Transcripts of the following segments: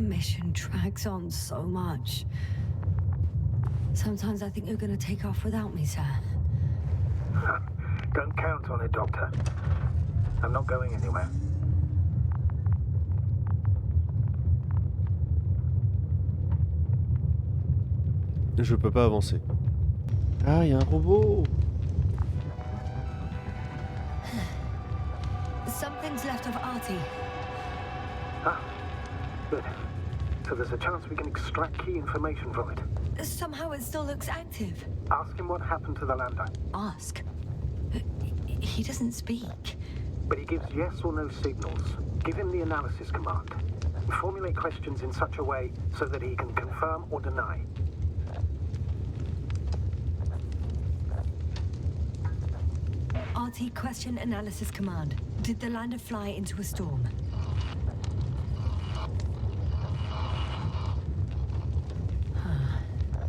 mission drags on so much. Sometimes I think you're going to take off without me, sir. Don't count on it, Doctor. I'm not going anywhere. Je peux pas avancer. Ah, il y a un robot. Something's left of Artie. Ah, good. So there's a chance we can extract key information from it. Somehow it still looks active. Ask him what happened to the lander. Ask? He doesn't speak. But he gives yes or no signals. Give him the analysis command. Formulate questions in such a way so that he can confirm or deny. RT question analysis command. Did the lander fly into a storm?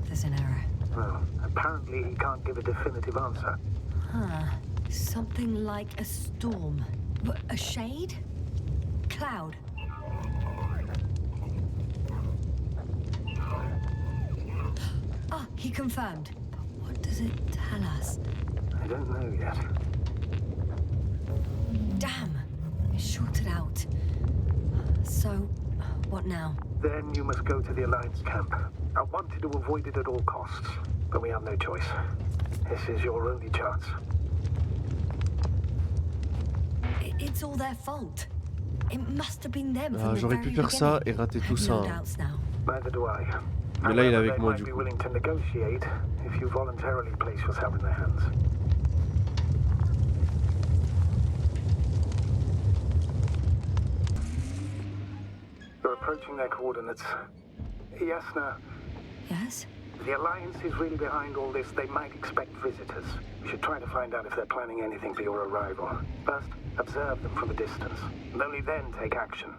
There's an error. Well, apparently he can't give a definitive answer. Something like a storm. A shade? Cloud. He confirmed. What does it tell us? I don't know yet. Damn! It shorted out. So, what now? Then you must go to the Alliance camp. I wanted to avoid it at all costs, but we have no choice. This is your only chance. It's all their fault. It must have been them from the J'aurais very pu faire ça et beginning. rater tout ça. No doubts now. Neither do I. Mais là, il est avec They moi might du be coup. willing to negotiate if you voluntarily place yourself in their hands. You're approaching their coordinates. Yasna, Yes? the Alliance is really behind all this. They might expect visitors. We should try to find out if they're planning anything for your arrival. First, observe them from a distance, and only then take action.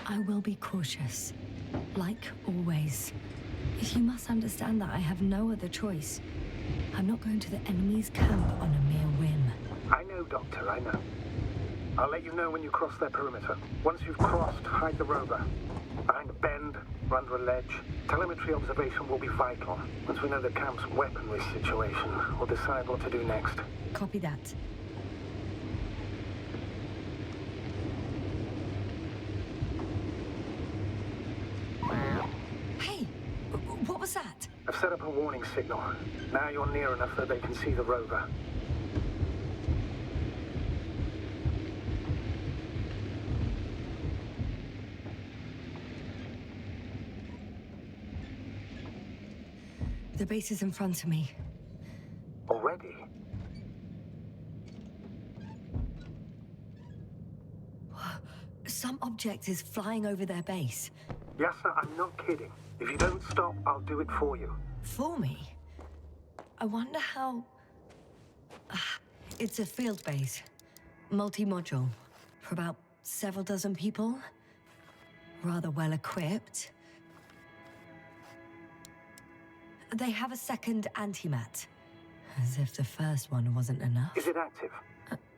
I will be cautious. Like always. You must understand that I have no other choice. I'm not going to the enemy's camp on a mere whim. I know, Doctor, I know. I'll let you know when you cross their perimeter. Once you've crossed, hide the rover. Behind a bend, or under a ledge. Telemetry observation will be vital. Once we know the camp's weaponry situation, we'll decide what to do next. Copy that. Hey! What was that? I've set up a warning signal. Now you're near enough that they can see the rover. The base is in front of me. Already? Some object is flying over their base. Yasna, I'm not kidding. If you don't stop, I'll do it for you. For me? I wonder how... It's a field base. Multi-module. For about several dozen people. Rather well equipped. They have a second antimat. As if the first one wasn't enough. Is it active?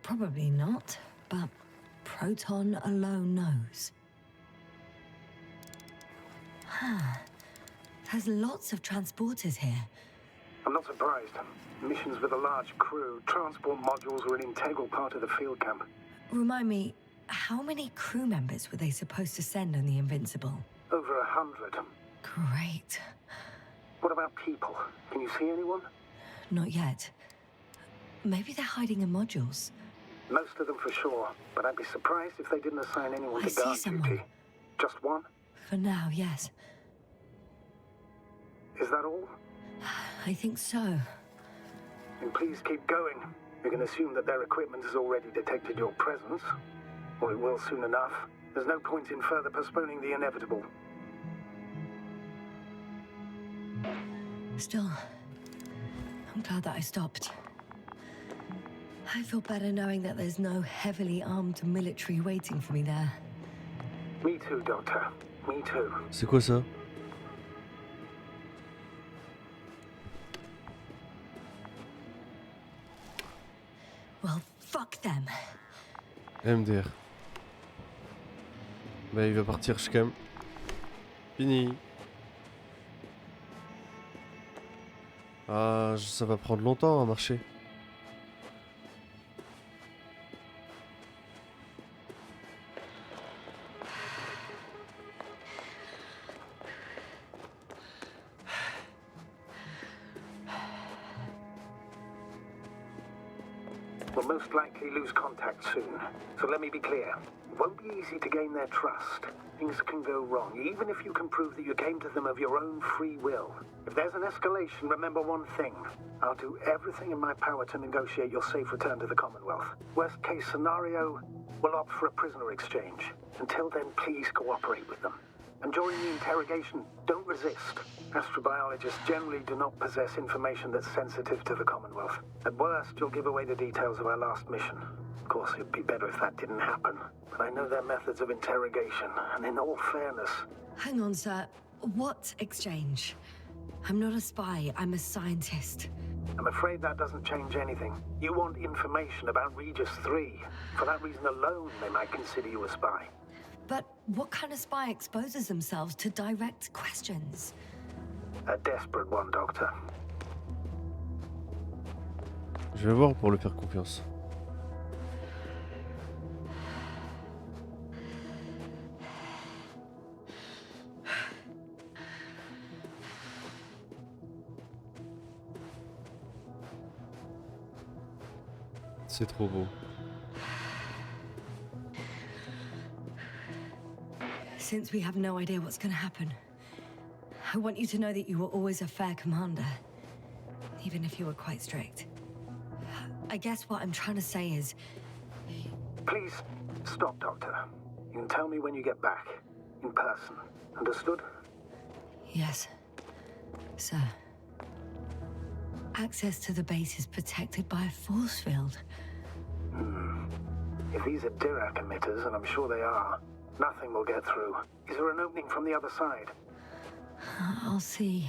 Probably not, but Proton alone knows. There's lots of transporters here. I'm not surprised. Missions with a large crew, transport modules were an integral part of the field camp. Remind me, how many crew members were they supposed to send on the Invincible? Over 100. Great. What about people? Can you see anyone? Not yet. Maybe they're hiding in modules. Most of them for sure, but I'd be surprised if they didn't assign anyone I to guard see someone. duty. Just one? For now, yes. Is that all? I think so. Then please keep going. You can assume that their equipment has already detected your presence. Or it will soon enough. There's no point in further postponing the inevitable. Still, I'm glad that I stopped. I feel better knowing that there's no heavily armed military waiting for me there. Me too, Doctor. Me too. C'est quoi ça? Well, fuck them. MDR. Bah il va partir quand. Fini. Ah, ça va prendre longtemps à marcher. We'll most likely lose contact soon. So let me be clear. It won't be easy to gain their trust. Things can go wrong, even if you can prove that you came to them of your own free will. If there's an escalation, remember one thing. I'll do everything in my power to negotiate your safe return to the Commonwealth. Worst case scenario, we'll opt for a prisoner exchange. Until then, please cooperate with them. And during the interrogation, don't resist. Astrobiologists generally do not possess information that's sensitive to the Commonwealth. At worst, you'll give away the details of our last mission. Of course, it'd be better if that didn't happen. But I know their methods of interrogation, and in all fairness... Hang on, sir. What exchange? I'm not a spy, I'm a scientist. I'm afraid that doesn't change anything. You want information about Regis III. For that reason alone, they might consider you a spy. But what kind of spy exposes themselves to direct questions? A desperate one, Doctor. Je vais voir pour lui faire confiance. C'est trop beau. Since we have no idea what's going to happen, I want you to know that you were always a fair commander, even if you were quite strict. I guess what I'm trying to say is... Please, stop, Doctor. You can tell me when you get back. In person. Understood? Yes, sir. Access to the base is protected by a force field. If these are Dirac emitters, and I'm sure they are, nothing will get through. Is there an opening from the other side? I'll see.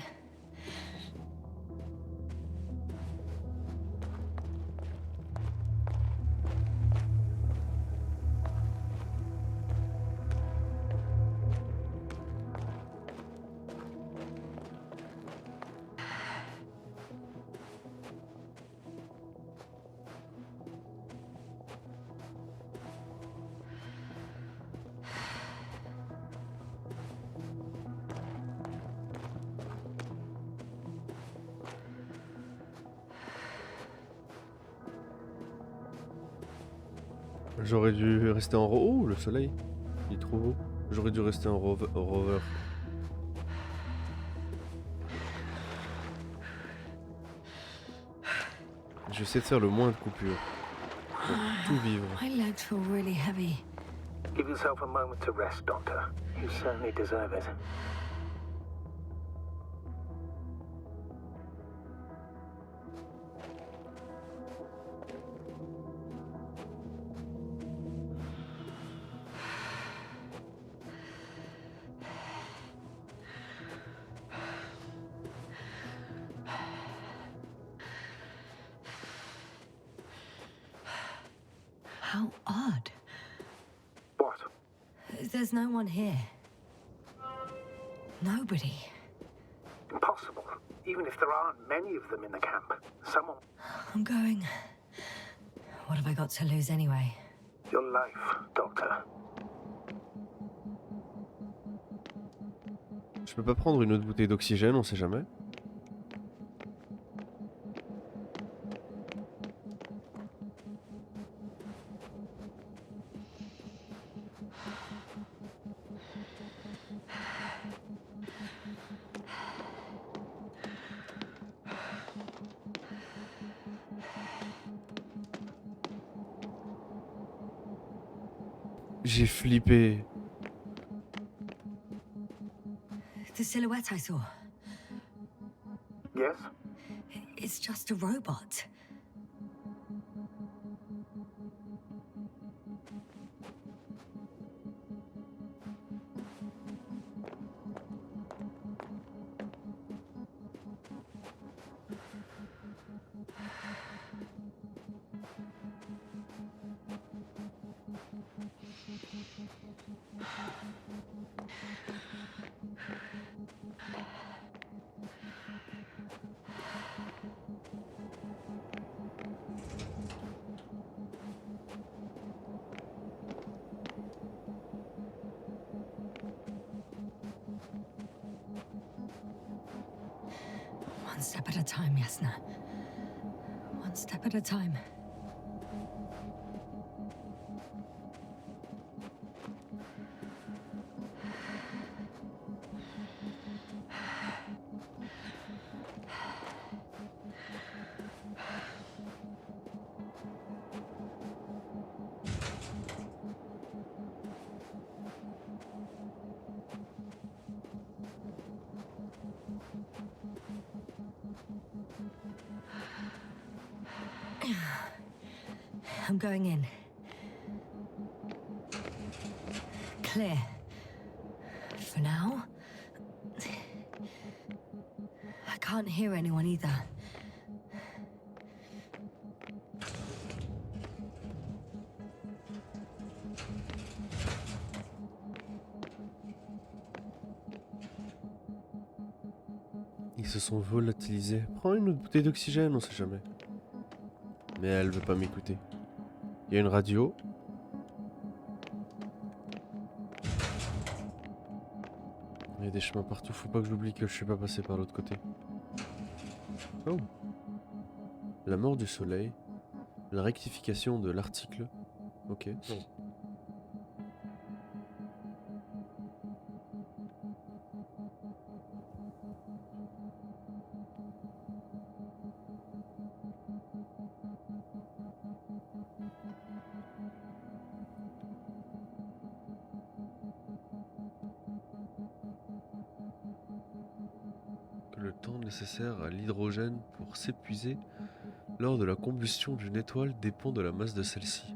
J'aurais dû rester en rover. Oh, le soleil. Il est trop beau. J'aurais dû rester en rover. J'essaie de faire le moins de coupures. Pour tout vivre. My legs feel really heavy. Give yourself a moment to rest, Doctor. You certainly deserve it. How odd. What? There's no one here. Nobody. Impossible. Even if there aren't many of them in the camp. Someone... I'm going. What have I got to lose anyway? Your life, Doctor. Je peux pas prendre une autre bouteille d'oxygène, on sait jamais. J'ai flippé. The silhouette I saw. Yes? It's just a robot. One step at a time, Yasna. One step at a time. I'm going in. Clear. For now. I can't hear anyone either. Ils se sont volatilisés. Prends une autre bouteille d'oxygène, on sait jamais. Mais elle veut pas m'écouter. Il y a une radio. Il y a des chemins partout, faut pas que j'oublie que je suis pas passé par l'autre côté. Oh. La mort du soleil. La rectification de l'article. Ok. Que le temps nécessaire à l'hydrogène pour s'épuiser lors de la combustion d'une étoile dépend de la masse de celle-ci.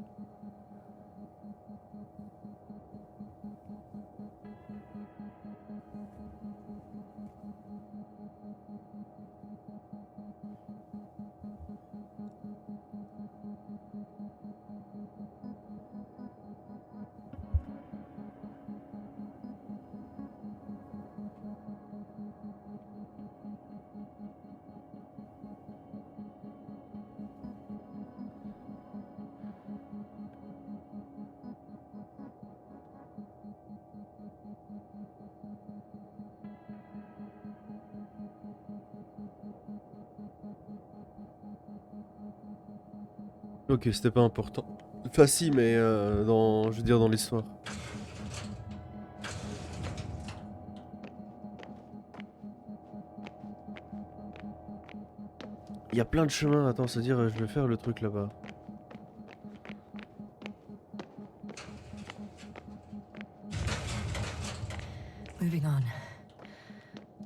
Ok, c'était pas important. Enfin si, mais dans, je veux dire dans l'histoire. Il y a plein de chemins, attends, c'est-à-dire je vais faire le truc là-bas. Moving on.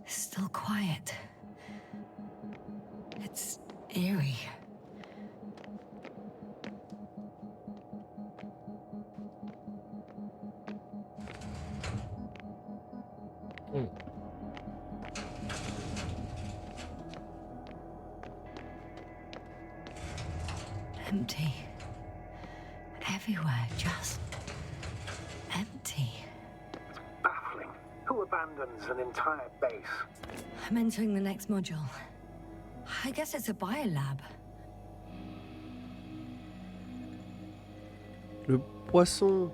Still quiet. It's eerie. Empty. Everywhere, just empty. Baffling. Who abandons an entire base? I'm entering the next module. I guess it's a biolab. Le poisson.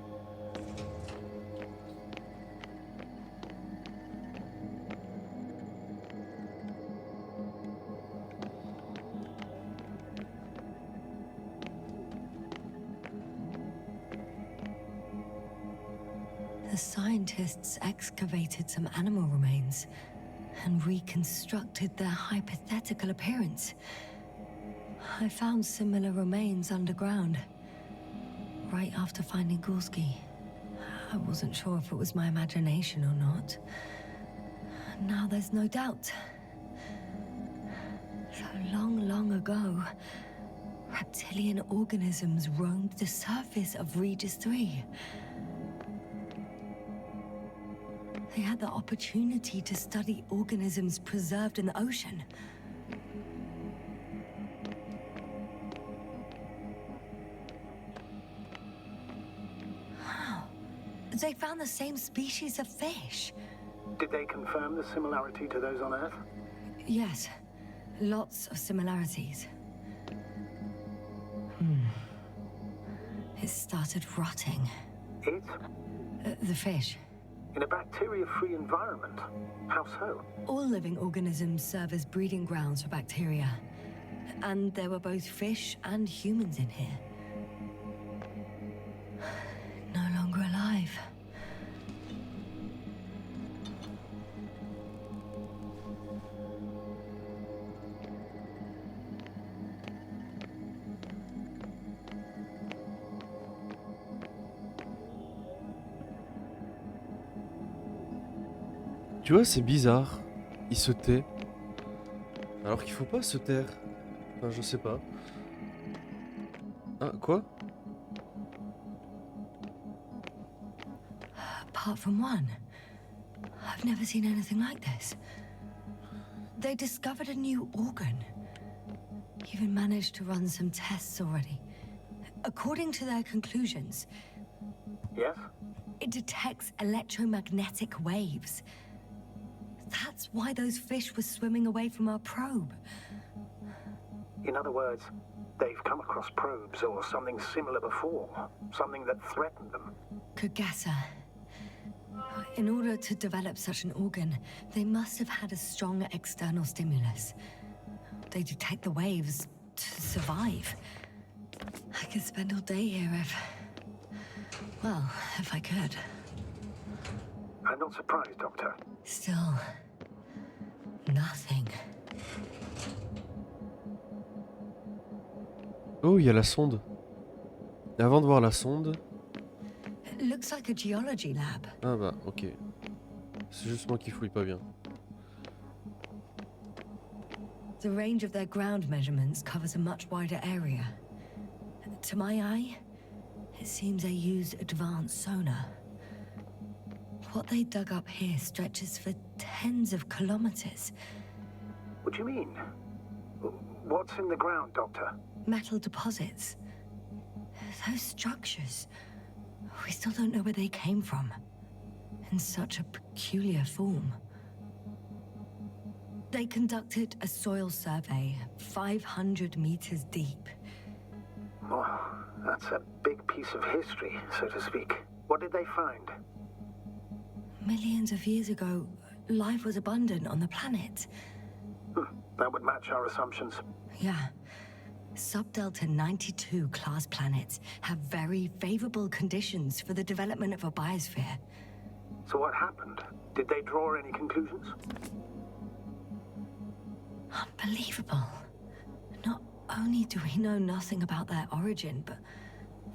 The scientists excavated some animal remains and reconstructed their hypothetical appearance. I found similar remains underground, right after finding Gorski. I wasn't sure if it was my imagination or not. Now there's no doubt. So long, long ago, reptilian organisms roamed the surface of Regis III. They had the opportunity to study organisms preserved in the ocean. Wow. They found the same species of fish. Did they confirm the similarity to those on Earth? Yes, lots of similarities. It started rotting. It? The fish. In a bacteria-free environment? How so? All living organisms serve as breeding grounds for bacteria. And there were both fish and humans in here. No longer alive. Tu vois, c'est bizarre. Il se tait. Alors qu'il faut pas se taire. Enfin, je sais pas. Ah, quoi? Apart from one, I've never seen anything like this. They discovered a new organ. Even managed to run some tests already. According to their conclusions, Yes? it detects electromagnetic waves. That's why those fish were swimming away from our probe. In other words, they've come across probes or something similar before. Something that threatened them. Could guess her. In order to develop such an organ, they must have had a strong external stimulus. They detect the waves to survive. I could spend all day here if I could. I'm not surprised, Doctor. Still, nothing. Oh, il y a la sonde. Avant de voir la sonde... It looks like a geology lab. Ah bah, ok. C'est juste moi qui fouille pas bien. The range of their ground measurements covers a much wider area. To my eye, it seems they use advanced sonar. What they dug up here stretches for tens of kilometers. What do you mean? What's in the ground, Doctor? Metal deposits. Those structures. We still don't know where they came from. In such a peculiar form. They conducted a soil survey 500 meters deep. Oh, that's a big piece of history, so to speak. What did they find? Millions of years ago, life was abundant on the planet. That would match our assumptions. Yeah. Subdelta 92 class planets have very favorable conditions for the development of a biosphere. So what happened? Did they draw any conclusions? Unbelievable. Not only do we know nothing about their origin, but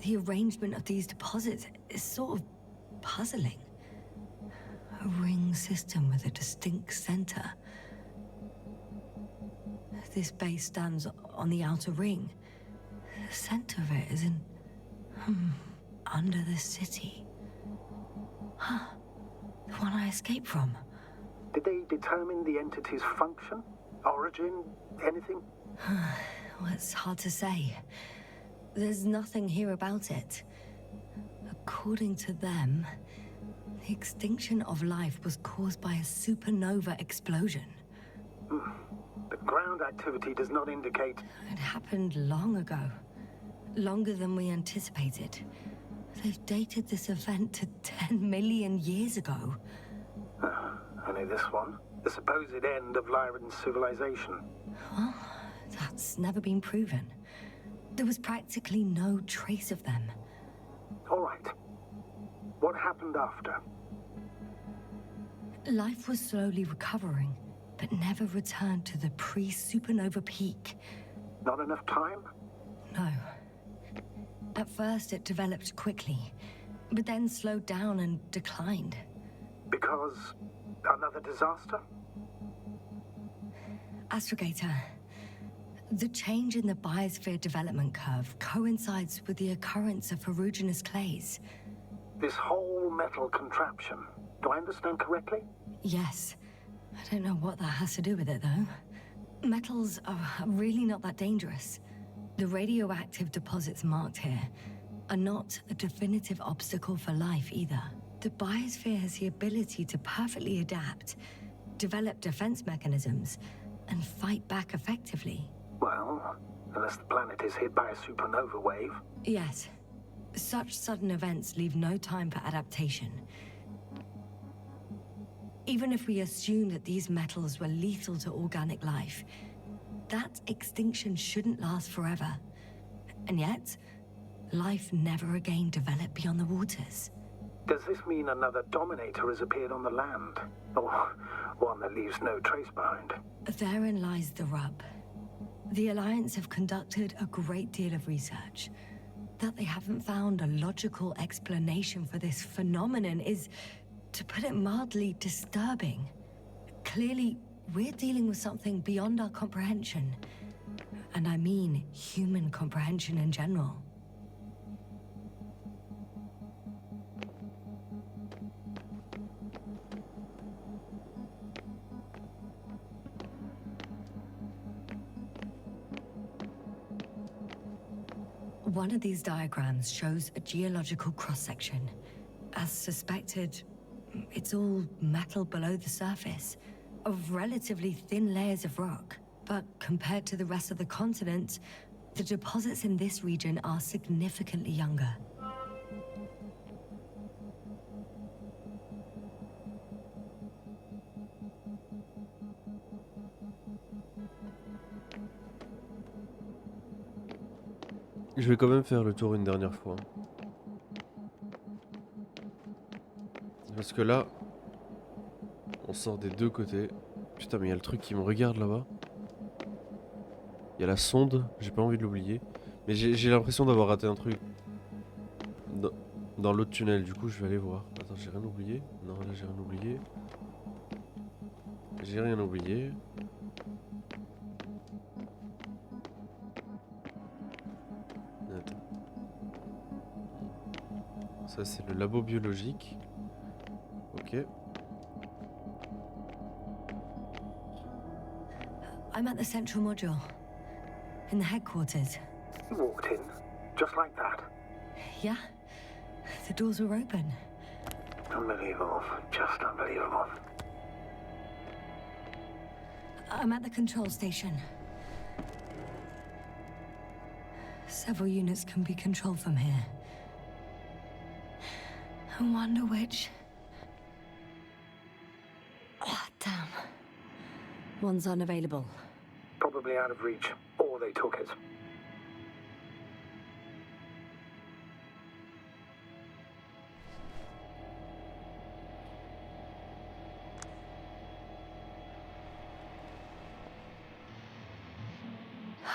the arrangement of these deposits is sort of puzzling. A ring system with a distinct center. This base stands on the outer ring. The center of it is in... under the city. Huh. The one I escaped from. Did they determine the entity's function? Origin? Anything? Well, it's hard to say. There's nothing here about it. According to them, the extinction of life was caused by a supernova explosion. But ground activity does not indicate... It happened long ago. Longer than we anticipated. They've dated this event to 10 million years ago. Only this one? The supposed end of Lyran's civilization. Well, that's never been proven. There was practically no trace of them. All right. What happened after? Life was slowly recovering, but never returned to the pre-supernova peak. Not enough time? No. At first it developed quickly, but then slowed down and declined. Because another disaster? Astrogator, the change in the biosphere development curve coincides with the occurrence of ferruginous clays. This whole metal contraption, do I understand correctly? Yes. I don't know what that has to do with it, though. Metals are really not that dangerous. The radioactive deposits marked here are not a definitive obstacle for life either. The biosphere has the ability to perfectly adapt, develop defense mechanisms, and fight back effectively. Well, unless the planet is hit by a supernova wave. Yes. Such sudden events leave no time for adaptation. Even if we assume that these metals were lethal to organic life, that extinction shouldn't last forever. And yet, life never again developed beyond the waters. Does this mean another dominator has appeared on the land? Or one that leaves no trace behind? Therein lies the rub. The Alliance have conducted a great deal of research. That they haven't found a logical explanation for this phenomenon is, to put it mildly, disturbing. Clearly, we're dealing with something beyond our comprehension. And I mean human comprehension in general. One of these diagrams shows a geological cross-section. As suspected, it's all metal below the surface, of relatively thin layers of rock. But compared to the rest of the continent, the deposits in this region are significantly younger. Je vais quand même faire le tour une dernière fois. Parce que là, on sort des deux côtés. Putain, mais il y a le truc qui me regarde là-bas. Il y a la sonde, j'ai pas envie de l'oublier. Mais j'ai l'impression d'avoir raté un truc dans l'autre tunnel, du coup je vais aller voir. Attends, j'ai rien oublié? Non, là j'ai rien oublié. J'ai rien oublié. Attends. Ça c'est le labo biologique. Ok. I'm at the central module. In the headquarters. You walked in, just like that. Yeah? The doors were open. Unbelievable, just unbelievable. I'm at the control station. Several units can be controlled from here. I wonder which... Oh, damn. One's unavailable. Probably out of reach, or they took it.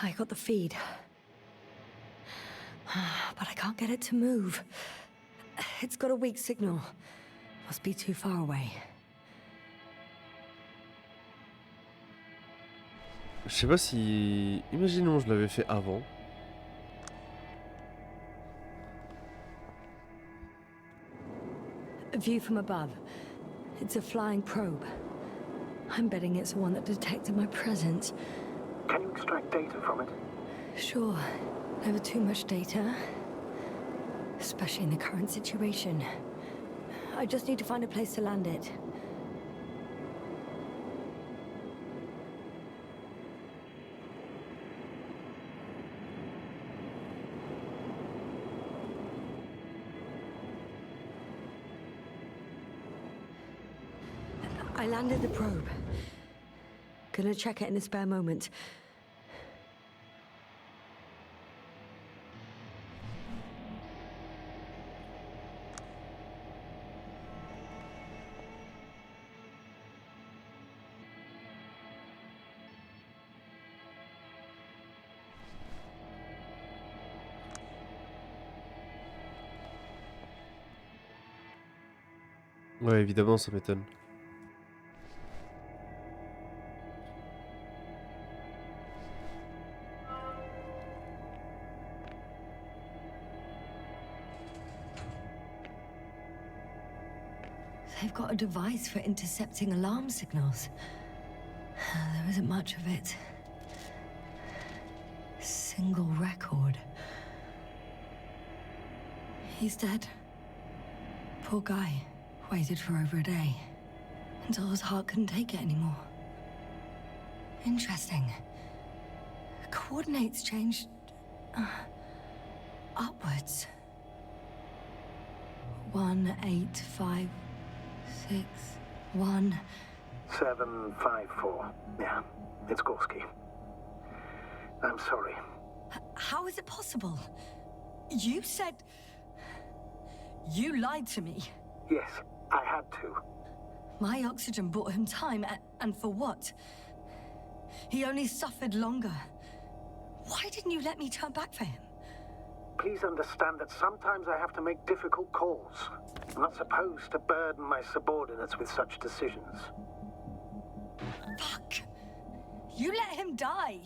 I got the feed. But I can't get it to move. It's got a weak signal. Must be too far away. Je sais pas si... Imaginons je l'avais fait avant. A view from above. It's a flying probe. I'm betting it's the one that detected my presence. Can you extract data from it? Sure. Never too much data. Especially in the current situation. I just need to find a place to land it. I landed the probe. Gonna check it in a spare moment. Ouais, évidemment, ça m'étonne. They've got a device for intercepting alarm signals. There isn't much of it. Single record. He's dead. Poor guy. Waited for over a day, until his heart couldn't take it anymore. Interesting. Coordinates changed... upwards. 1, 8, 5, 6, 1... 7, 5, 4. Yeah, it's Gorski. I'm sorry. How is it possible? You said... You lied to me. Yes, I had to. My oxygen bought him time, and for what? He only suffered longer. Why didn't you let me turn back for him? Please understand that sometimes I have to make difficult calls. I'm not supposed to burden my subordinates with such decisions. Fuck! You let him die!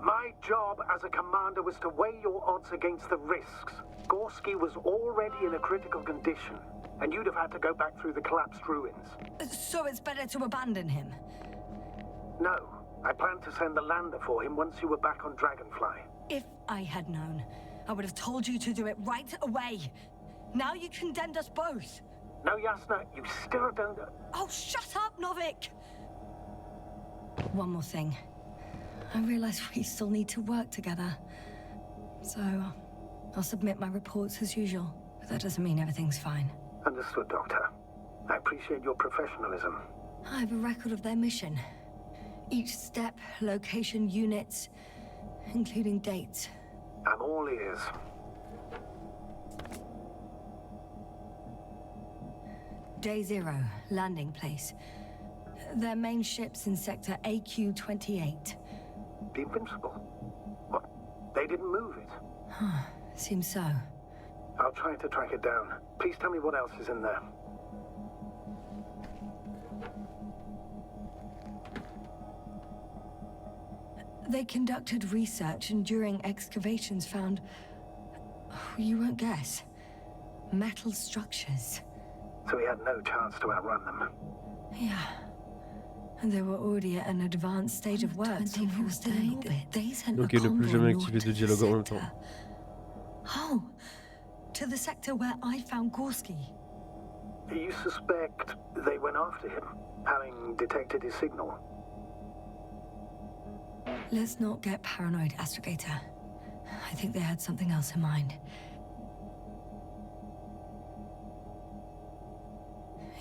My job as a commander was to weigh your odds against the risks. Gorski was already in a critical condition, and you'd have had to go back through the collapsed ruins. So it's better to abandon him? No, I planned to send the lander for him once you were back on Dragonfly. If I had known, I would have told you to do it right away. Now you condemned us both. No, Yasna, you still don't... Oh, shut up, Novik! One more thing. I realize we still need to work together. So, I'll submit my reports as usual. But that doesn't mean everything's fine. Understood, Doctor. I appreciate your professionalism. I have a record of their mission. Each step, location, units, including dates. I'm all ears. Day 0, landing place. Their main ship's in sector AQ-28. The Invincible? What? They didn't move it? Seems so. I'll try to track it down. Please tell me what else is in there. They conducted research and during excavations found... you won't guess. Metal structures. So we had no chance to outrun them. Yeah. And they were already at an advanced stage of work. 24 still in orbit. They sent Ok, a ne plus jamais convoy activer de north to the dialogue en même sector. temps. Oh, to the sector where I found Gorski. You suspect they went after him, having detected his signal? Let's not get paranoid, Astrogator. I think they had something else in mind.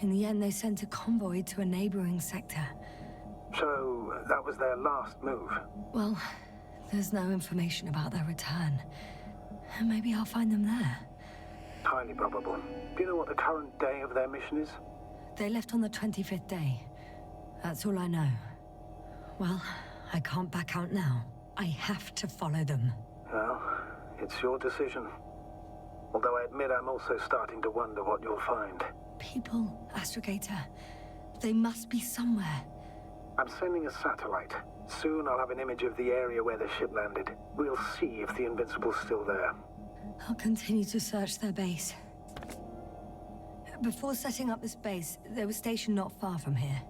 In the end, they sent a convoy to a neighboring sector. So, that was their last move? Well, there's no information about their return. Maybe I'll find them there. Highly probable. Do you know what the current day of their mission is? They left on the 25th day. That's all I know. Well, I can't back out now. I have to follow them. Well, it's your decision. Although I admit I'm also starting to wonder what you'll find. People, Astrogator. They must be somewhere. I'm sending a satellite. Soon I'll have an image of the area where the ship landed. We'll see if the Invincible's still there. I'll continue to search their base. Before setting up this base, they were stationed not far from here.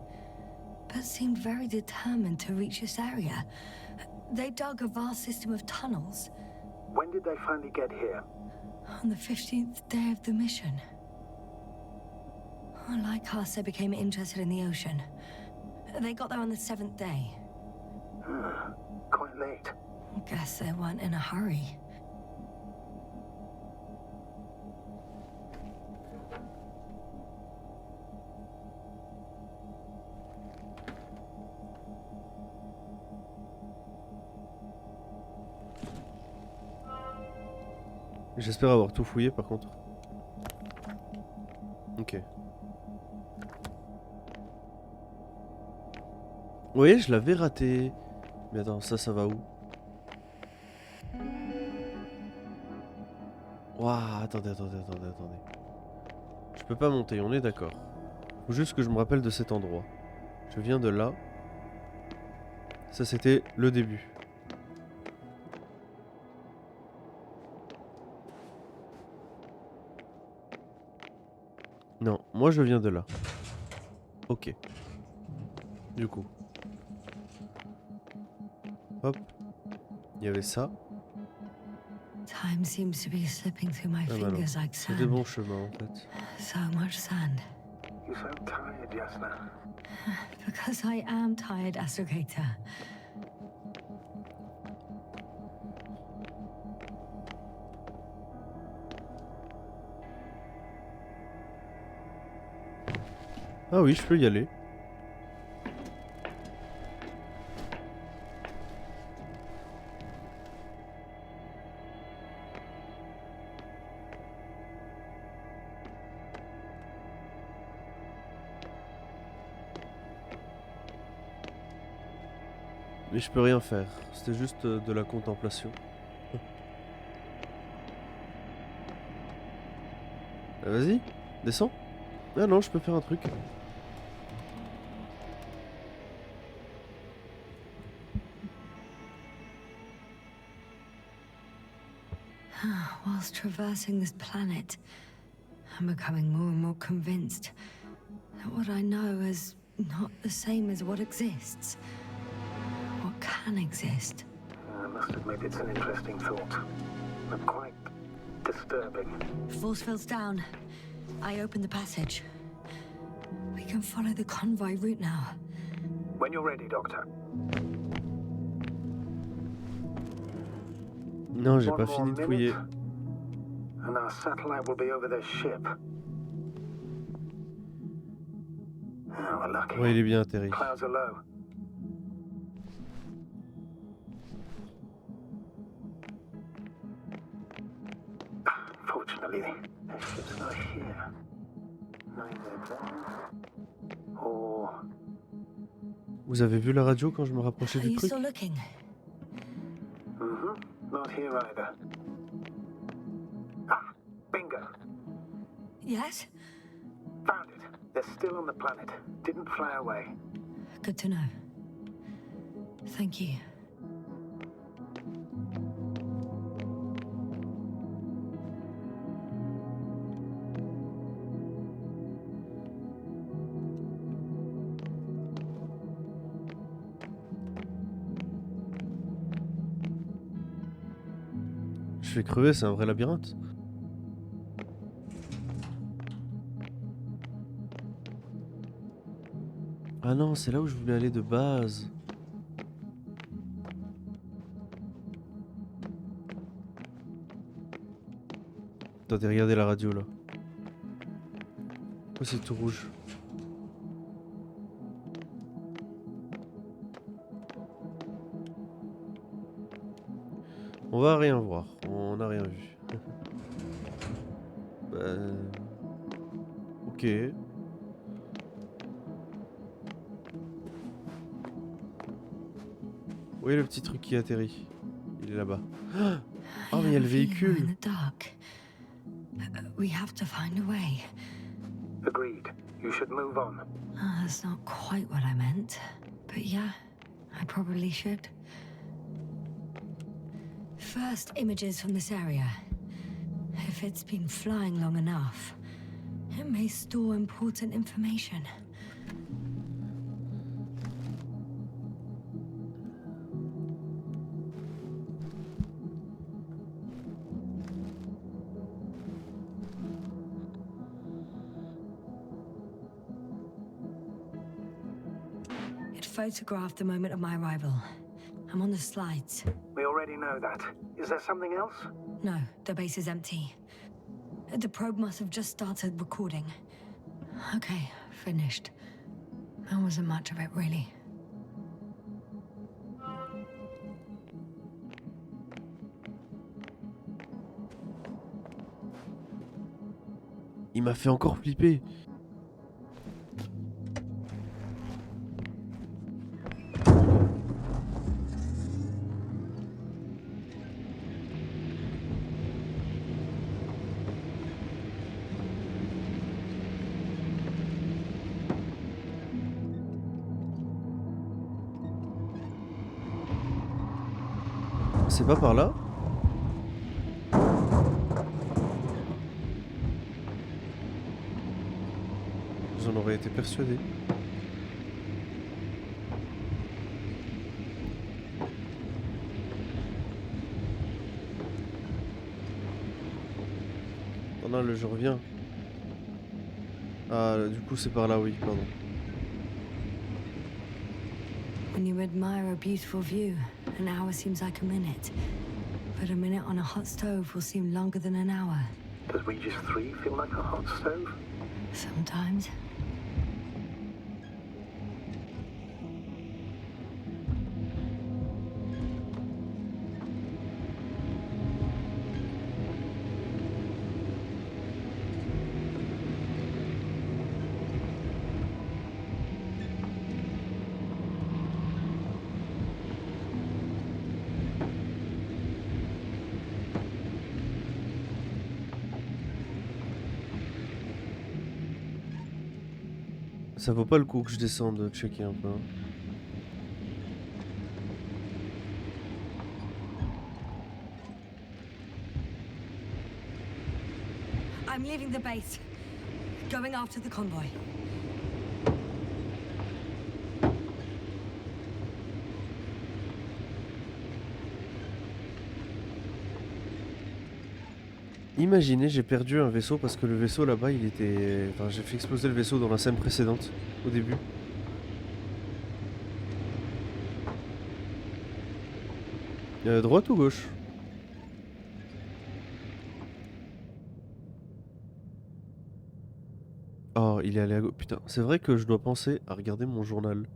But seemed very determined to reach this area. They dug a vast system of tunnels. When did they finally get here? On the 15th day of the mission. Like us, they became interested in the ocean. They got there on the 7th day. Quite late. Guess they weren't in a hurry. J'espère avoir tout fouillé par contre. Ok. Oui, je l'avais raté. Mais attends, ça va où? Ouah, attendez. Je peux pas monter, on est d'accord. Faut juste que je me rappelle de cet endroit. Je viens de là. Ça c'était le début. Non, moi je viens de là. Ok. Du coup. Hop. Il y avait ça. Time seems to be slipping through my Ah bah non, fingers like c'est des sand. bons chemins en fait. So much sand. You sound tired, Yasna. Because I am tired, astrogator. Ah oui, je peux y aller. Mais je peux rien faire, c'était juste de la contemplation. Vas-y, descends. Ah non, je peux faire un truc. Whilst traversing this planet, I'm becoming more and more convinced that what I know is not the same as what exists. What can exist. I must admit it's an interesting thought. But quite disturbing. Force field's down. I open the passage. We can follow the convoy route now. When you're ready, Doctor. Non, j'ai One pas more fini de fouiller. minute, and our satellite will be over their ship. Oh, we're lucky. Ouais, il est bien atterri. Clouds are low. Fortunately, their ship's not here. Neither there or... Vous avez vu la radio quand je me rapprochais Are du you truc? still looking? Not here either. Ah, bingo. Yes? Found it. They're still on the planet. Didn't fly away. Good to know. Thank you. Je vais crever, c'est un vrai labyrinthe. Ah non, c'est là où je voulais aller de base. Attendez, regardez la radio là. Pourquoi c'est tout rouge? On va rien voir, on n'a rien vu. Ok. Oui, le petit truc qui atterrit. Il est là-bas. Oh, mais il y a le véhicule. In the dark. We have to find a way. Agreed. You should move on. That's not quite what I meant. But yeah, I probably should. First images from this area. If it's been flying long enough, it may store important information. It photographed the moment of my arrival. I'm on the slides. We already know that. Is there something else? No, the base is empty. The probe must have just started recording. Okay, finished. There wasn't much of it, really. Il m'a fait encore flipper. C'est pas par là? J'en aurais été persuadé. Ah, je reviens. Ah, du coup c'est par là, oui, pardon. When you admire a beautiful view, an hour seems like a minute. But a minute on a hot stove will seem longer than an hour. Does Regis III feel like a hot stove? Sometimes. Ça vaut pas le coup que je descende checker un peu. Hein. I'm leaving the base. Going after the convoy. Imaginez, j'ai perdu un vaisseau parce que le vaisseau là-bas, il était... Enfin, j'ai fait exploser le vaisseau dans la scène précédente, au début. Droite ou gauche? Oh, il est allé à gauche. Putain, c'est vrai que je dois penser à regarder mon journal.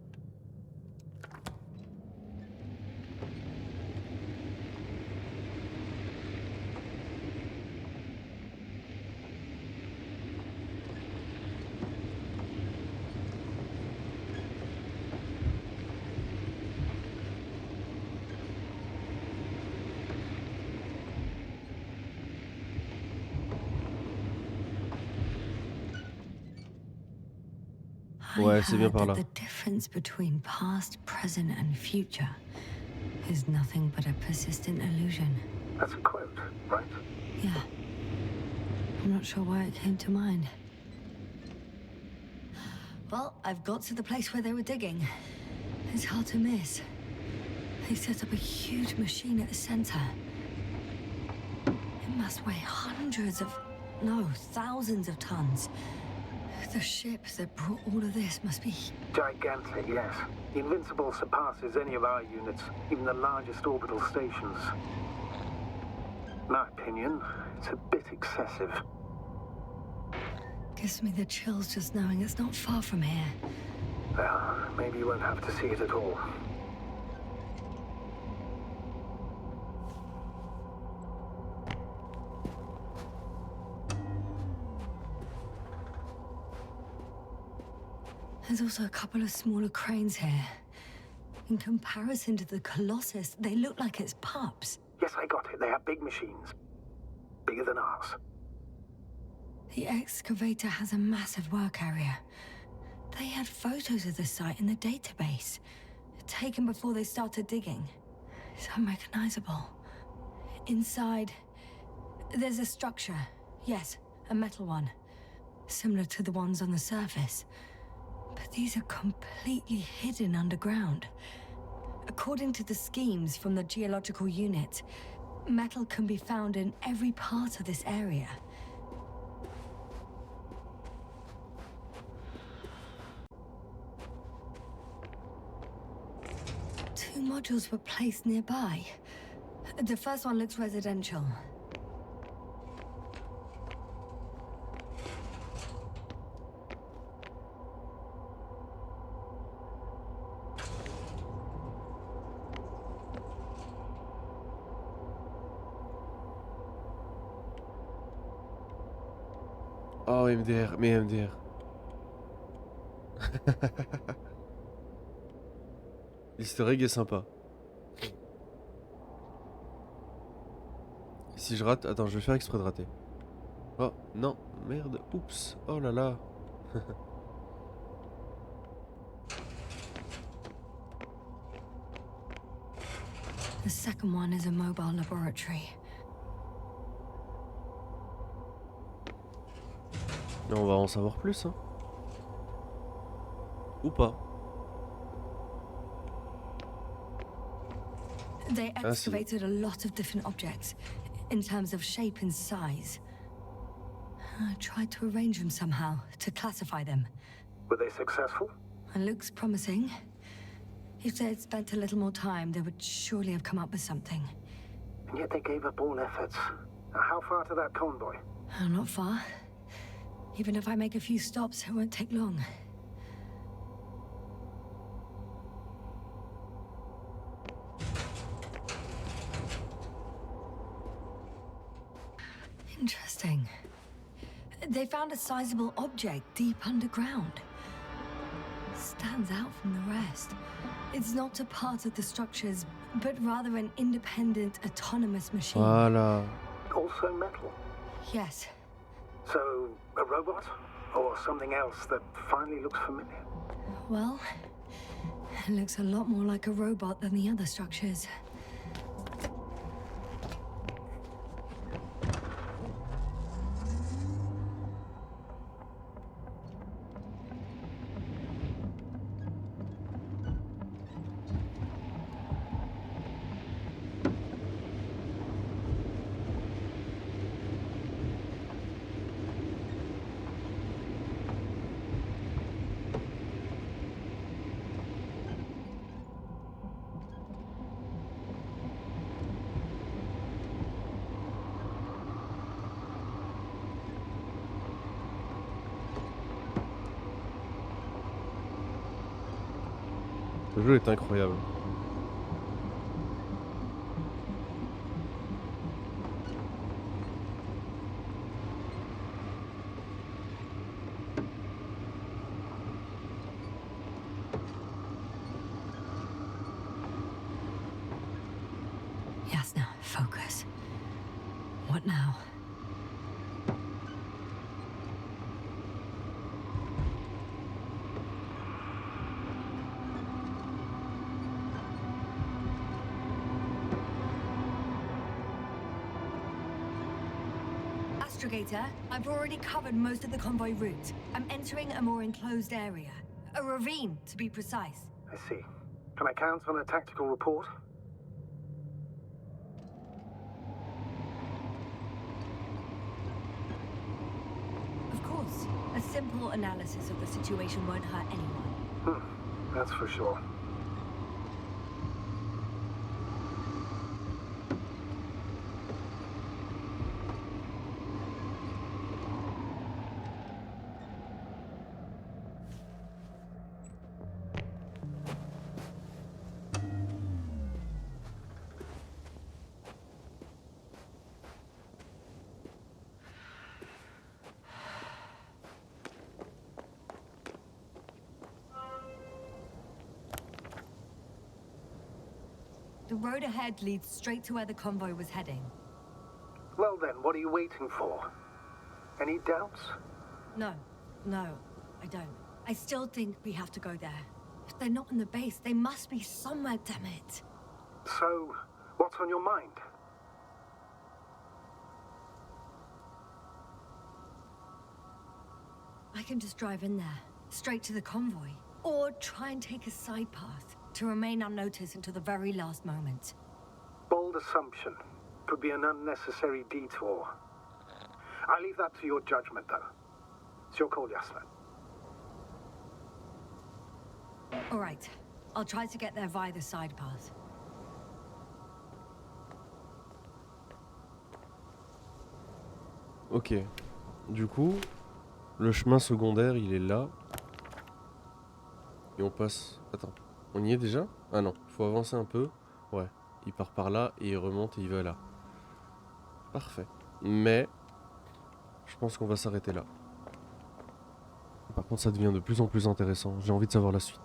Ouais, c'est bien par là. The difference between past, present and future is nothing but a persistent illusion. That's a quote, right? Yeah. I'm not sure why it came to mind. Well, I've got to the place where they were digging. It's hard to miss. They set up a huge machine at the center. It must weigh thousands of tons. The ship that brought all of this must be... Gigantic, yes. The Invincible surpasses any of our units, even the largest orbital stations. In my opinion, it's a bit excessive. Gives me the chills just knowing it's not far from here. Well, maybe you won't have to see it at all. There's also a couple of smaller cranes here. In comparison to the Colossus, they look like it's pups. Yes, I got it. They are big machines. Bigger than ours. The excavator has a massive work area. They had photos of the site in the database, taken before they started digging. It's unrecognizable. Inside, there's a structure. Yes, a metal one. Similar to the ones on the surface. But these are completely hidden underground. According to the schemes from the geological unit, metal can be found in every part of this area. Two modules were placed nearby. The first one looks residential. Oh, MDR, mais MDR. L'easter egg est sympa. Et si je rate... Attends, je vais faire exprès de rater. Oh, non, merde, oups, oh là là. The second one is a mobile laboratory. On va en savoir plus, hein. Ou pas. They excavated a lot of different objects, in terms of shape and size. I tried to arrange them somehow, to classify them. Were they successful? It looks promising. If they had spent a little more time, they would surely have come up with something. And yet they gave up all efforts. Now, how far to that convoy? Not far. Even if I make a few stops, it won't take long. Interesting. They found a sizable object deep underground. Stands out from the rest. It's not a part of the structures, but rather an independent, autonomous machine. Voilà. Also metal. Yes. So, a robot? Or something else that finally looks familiar? Well, it looks a lot more like a robot than the other structures. Le jeu est incroyable. Yasna, focus. What now? Astrogator, I've already covered most of the convoy route. I'm entering a more enclosed area. A ravine, to be precise. I see. Can I count on a tactical report? Of course. A simple analysis of the situation won't hurt anyone. That's for sure. The road ahead leads straight to where the convoy was heading. Well then, what are you waiting for? Any doubts? No, I don't. I still think we have to go there. If they're not in the base, they must be somewhere, damn it. So, what's on your mind? I can just drive in there, straight to the convoy. Or try and take a side path, to remain unnoticed until the very last moment. Bold assumption. Could be an unnecessary detour. I leave that to your judgment, though. It's your call, Yasna. All right, I'll try to get there via the side path. Ok. Du coup, le chemin secondaire, il est là. Et on passe... Attends, on y est déjà? Ah non, faut avancer un peu. Ouais, il part par là et il remonte et il va là. Parfait. Mais, je pense qu'on va s'arrêter là. Par contre, ça devient de plus en plus intéressant. J'ai envie de savoir la suite.